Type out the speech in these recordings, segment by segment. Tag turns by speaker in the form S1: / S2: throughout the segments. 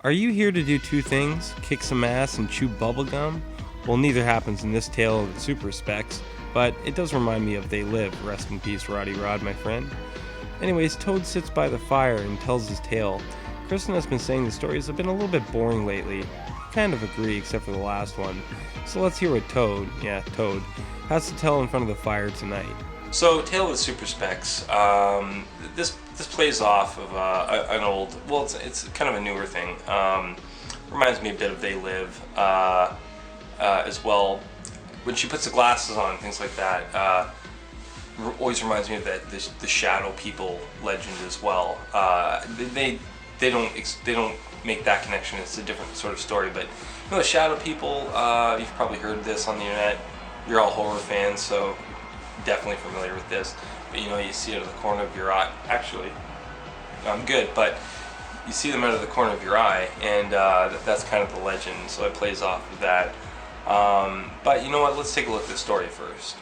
S1: Are you here to do two things? Kick some ass and chew bubblegum? Well, neither happens in this tale of the super specs, but it does remind me of They Live. Rest in peace, Roddy Rod, my friend. Anyways, Toad sits by the fire and tells his tale. Kristen has been saying the stories have been a little bit boring lately. Kind of agree, except for the last one. So let's hear what Toad, has to tell in front of the fire tonight. So, Tale of the Super Specs. This plays off of an old, well, it's kind of a newer thing. Reminds me a bit of They Live as well. When she puts the glasses on, things like that, always reminds me of the Shadow People legend as well. They don't make that connection. It's a different sort of story. But the Shadow People, you've probably heard this on the internet. You're all horror fans, so definitely familiar with this. But you see it out of the corner of your eye. Actually, I'm good, but you see them out of the corner of your eye, and that's kind of the legend. So it plays off of that. But you know what? Let's take a look at the story first.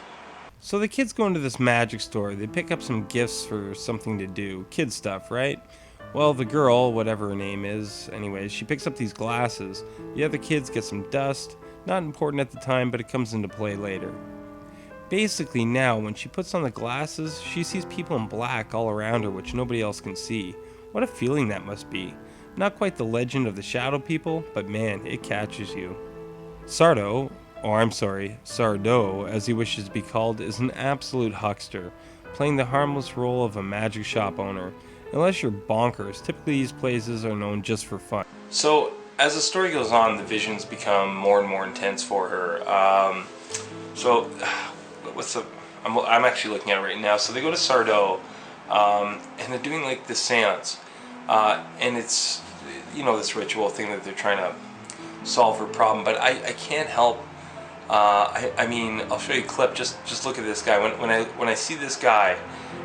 S1: So the kids go into this magic store. They pick up some gifts for something to do. Kid stuff, right? Well, the girl, whatever her name is, anyways, she picks up these glasses. The other kids get some dust. Not important at the time, but it comes into play later. Basically now, when she puts on the glasses, she sees people in black all around her, which nobody else can see. What a feeling that must be. Not quite the legend of the Shadow People, but man, it catches you. Sardo, as he wishes to be called, is an absolute huckster, playing the harmless role of a magic shop owner. Unless you're bonkers, typically these places are known just for fun. So, as the story goes on, the visions become more and more intense for her. I'm actually looking at it right now. So they go to Sardo, and they're doing like this seance, and it's this ritual thing that they're trying to solve her problem. But I can't help. I'll show you a clip. Just look at this guy. When I see this guy,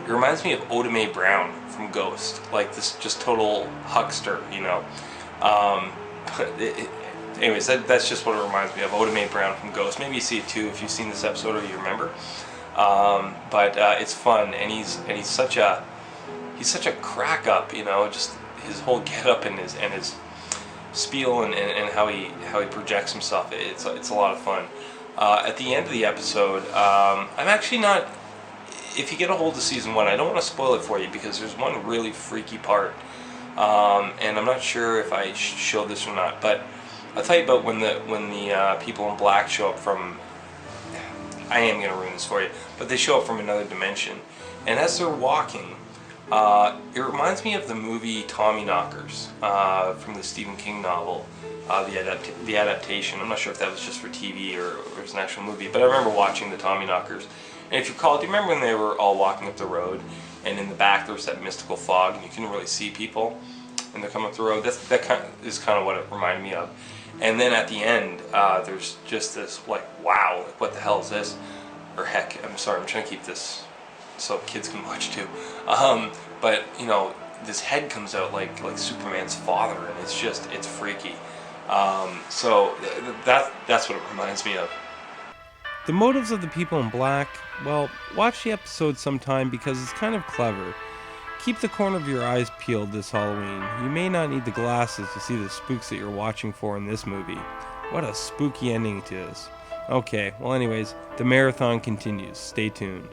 S1: it reminds me of Oda Mae Brown from Ghost, like this just total huckster, Anyways, that's just what it reminds me of, Oda Mae Brown from Ghost. Maybe you see it too if you've seen this episode or you remember. But it's fun, and he's such a crack up, just his whole get up and his spiel and how he projects himself. It's a lot of fun. At the end of the episode, I'm actually not. If you get a hold of season 1, I don't want to spoil it for you because there's one really freaky part, and I'm not sure if I show this or not. But I'll tell you about when the people in black show up from. I am going to ruin this for you, but they show up from another dimension, and as they're walking, it reminds me of the movie Tommyknockers from the Stephen King novel, the adaptation. I'm not sure if that was just for TV or it was an actual movie, but I remember watching the Tommyknockers. And if you recall, do you remember when they were all walking up the road, and in the back there was that mystical fog, and you couldn't really see people, and they're coming up the road? That is kind of what it reminded me of. And then at the end, there's just this wow, what the hell is this? Or heck, I'm sorry, I'm trying to keep this so kids can watch too. But this head comes out like Superman's father, and it's freaky. So that's what it reminds me of. The motives of the people in black, well, watch the episode sometime because it's kind of clever. Keep the corner of your eyes peeled this Halloween. You may not need the glasses to see the spooks that you're watching for in this movie. What a spooky ending to this. Okay, well anyways, the marathon continues. Stay tuned.